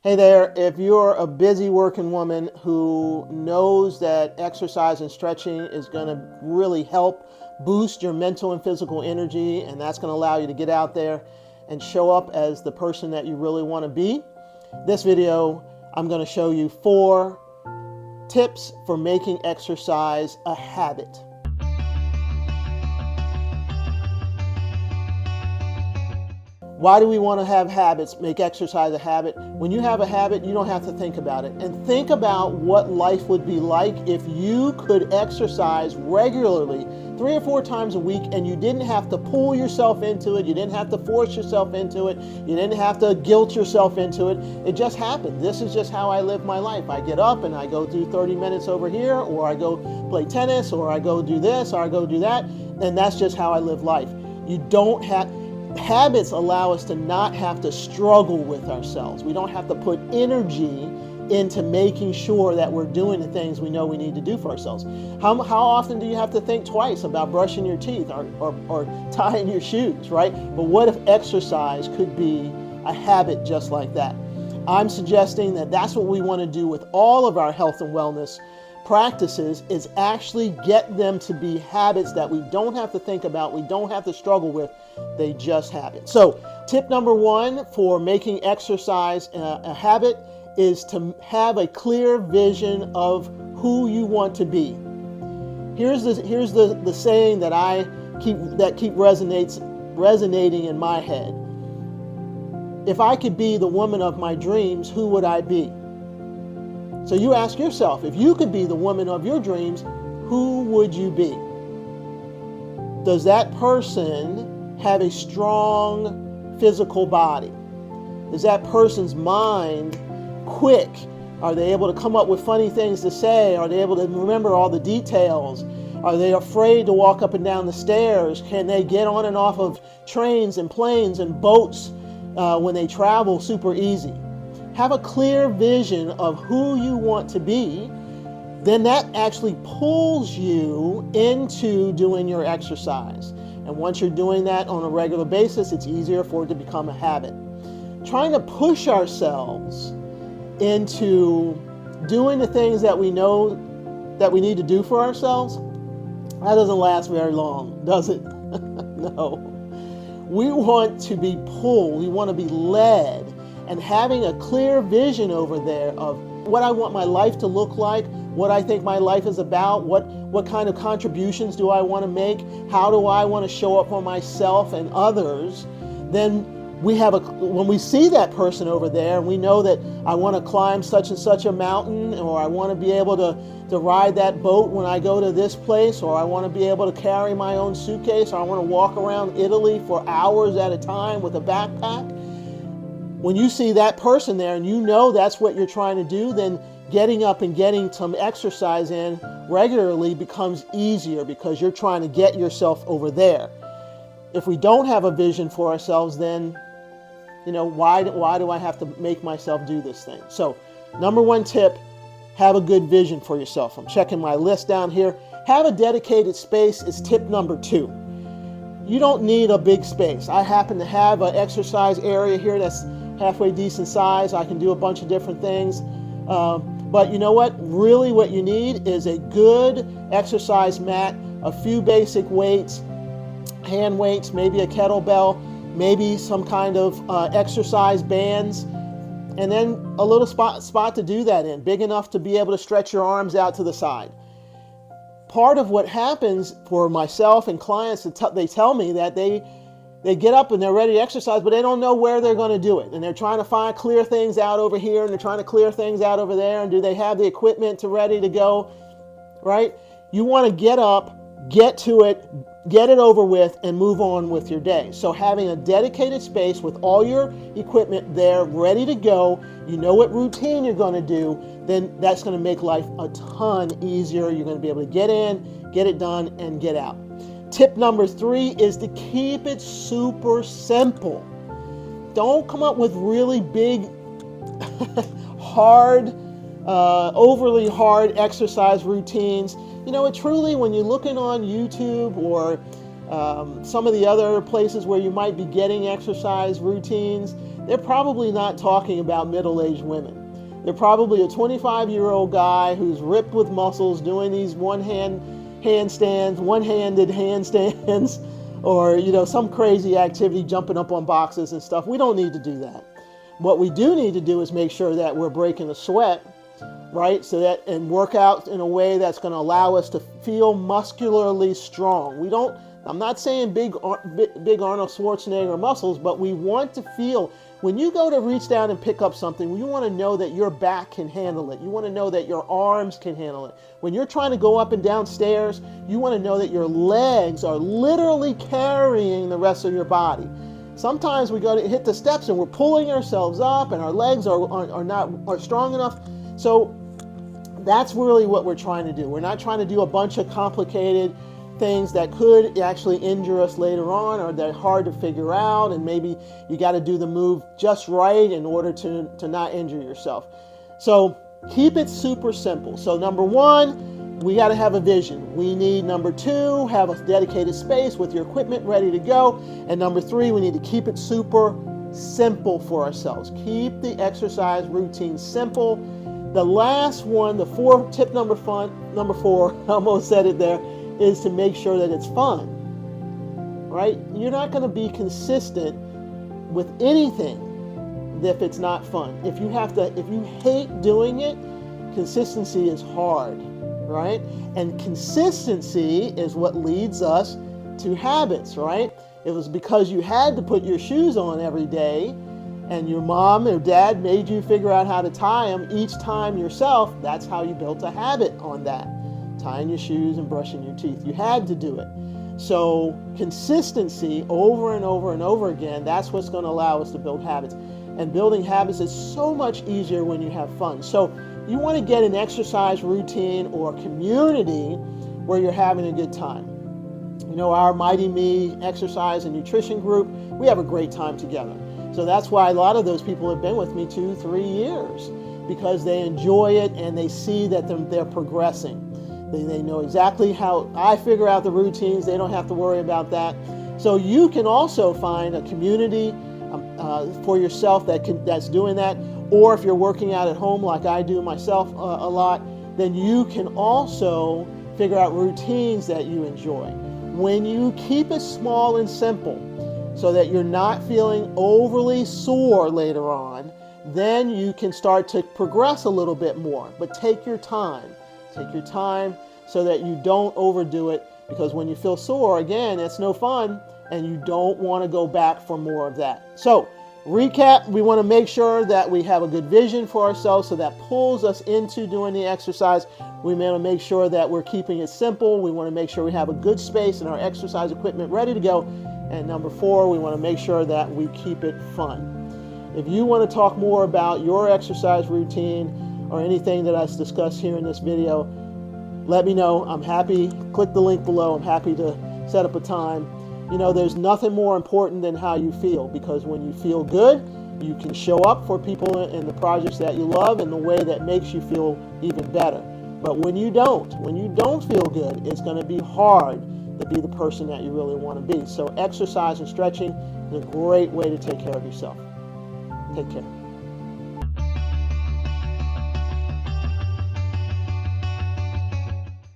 Hey there, if you're a busy working woman who knows that exercise and stretching is going to really help boost your mental and physical energy, and that's going to allow you to get out there and show up as the person that you really want to be, this video I'm going to show you 4 tips for making exercise a habit. Why do we want to have habits, make exercise a habit? When you have a habit, you don't have to think about it. And think about what life would be like if you could exercise regularly 3 or 4 times a week and you didn't have to pull yourself into it, you didn't have to force yourself into it, you didn't have to guilt yourself into it. It just happened. This is just how I live my life. I get up and I go do 30 minutes over here, or I go play tennis, or I go do this, or I go do that, and that's just how I live life. You don't have... Habits allow us to not have to struggle with ourselves. We don't have to put energy into making sure that we're doing the things we know we need to do for ourselves. How often do you have to think twice about brushing your teeth or tying your shoes, right? But what if exercise could be a habit just like that? I'm suggesting that that's what we want to do with all of our health and wellness practices, is actually get them to be habits that we don't have to think about, we don't have to struggle with, they just happen. So tip number 1 for making exercise a habit is to have a clear vision of who you want to be. Here's the saying that keep resonating in my head. If I could be the woman of my dreams, who would I be? So you ask yourself, if you could be the woman of your dreams, who would you be? Does that person have a strong physical body? Is that person's mind quick? Are they able to come up with funny things to say? Are they able to remember all the details? Are they afraid to walk up and down the stairs? Can they get on and off of trains and planes and boats when they travel super easy? Have a clear vision of who you want to be, then that actually pulls you into doing your exercise. And once you're doing that on a regular basis, it's easier for it to become a habit. Trying to push ourselves into doing the things that we know that we need to do for ourselves, that doesn't last very long, does it? No. We want to be pulled, we want to be led. And having a clear vision over there of what I want my life to look like, what I think my life is about, what kind of contributions do I want to make, how do I want to show up for myself and others, then when we see that person over there and we know that I want to climb such and such a mountain, or I want to be able to ride that boat when I go to this place, or I want to be able to carry my own suitcase, or I want to walk around Italy for hours at a time with a backpack. When you see that person there and you know that's what you're trying to do, then getting up and getting some exercise in regularly becomes easier because you're trying to get yourself over there. If we don't have a vision for ourselves, then, why do I have to make myself do this thing? So, number 1 tip, have a good vision for yourself. I'm checking my list down here. Have a dedicated space is tip number 2. You don't need a big space. I happen to have an exercise area here that's halfway decent size. I can do a bunch of different things. But you know what? Really what you need is a good exercise mat, a few basic weights, hand weights, maybe a kettlebell, maybe some kind of exercise bands, and then a little spot to do that in, big enough to be able to stretch your arms out to the side. Part of what happens for myself and clients, they tell me that they get up and they're ready to exercise, but they don't know where they're going to do it. And they're trying to clear things out over here, and they're trying to clear things out over there. And do they have the equipment ready to go, right? You want to get up, get to it, get it over with, and move on with your day. So having a dedicated space with all your equipment there, ready to go, you know what routine you're going to do, then that's going to make life a ton easier. You're going to be able to get in, get it done, and get out. Tip number 3 is to keep it super simple. Don't come up with really big, overly hard exercise routines. Truly, when you're looking on YouTube or some of the other places where you might be getting exercise routines, they're probably not talking about middle-aged women. They're probably a 25-year-old guy who's ripped with muscles doing these one-handed handstands, or some crazy activity, jumping up on boxes and stuff. We don't need to do that. What we do need to do is make sure that we're breaking a sweat, right? And work out in a way that's going to allow us to feel muscularly strong. I'm not saying big Arnold Schwarzenegger muscles, but we want to feel, when you go to reach down and pick up something, you want to know that your back can handle it. You want to know that your arms can handle it. When you're trying to go up and down stairs, you want to know that your legs are literally carrying the rest of your body. Sometimes we go to hit the steps and we're pulling ourselves up and our legs are strong enough. So that's really what we're trying to do. We're not trying to do a bunch of complicated things that could actually injure us later on, or they're hard to figure out, and maybe you got to do the move just right in order to not injure yourself. So keep it super simple. So number one, we got to have a vision. We need, number two, have a dedicated space with your equipment ready to go. And number three, we need to keep it super simple for ourselves. Keep the exercise routine simple. The last one, tip number four, I almost said it there, is to make sure that it's fun, right? You're not going to be consistent with anything if it's not fun. If you hate doing it, consistency is hard, right? And consistency is what leads us to habits, right? It was because you had to put your shoes on every day and your mom or dad made you figure out how to tie them each time yourself. That's how you built a habit on that. Tying your shoes and brushing your teeth. You had to do it. So consistency over and over and over again, that's what's going to allow us to build habits. And building habits is so much easier when you have fun. So you want to get an exercise routine or community where you're having a good time. Our Mighty Me exercise and nutrition group, we have a great time together. So that's why a lot of those people have been with me 2-3 years, because they enjoy it and they see that they're progressing. They know exactly how I figure out the routines. They don't have to worry about that. So you can also find a community for yourself that's doing that. Or if you're working out at home like I do myself a lot, then you can also figure out routines that you enjoy. When you keep it small and simple so that you're not feeling overly sore later on, then you can start to progress a little bit more. But take your time. Take your time so that you don't overdo it, because when you feel sore, again, it's no fun, and you don't want to go back for more of that. So, recap, we want to make sure that we have a good vision for ourselves so that pulls us into doing the exercise. We want to make sure that we're keeping it simple. We want to make sure we have a good space and our exercise equipment ready to go. And number four, we want to make sure that we keep it fun. If you want to talk more about your exercise routine or anything that I discussed here in this video, let me know. I'm happy. Click the link below. I'm happy to set up a time. There's nothing more important than how you feel, because when you feel good, you can show up for people in the projects that you love in the way that makes you feel even better. But when you don't feel good, it's going to be hard to be the person that you really want to be. So exercise and stretching is a great way to take care of yourself. Take care.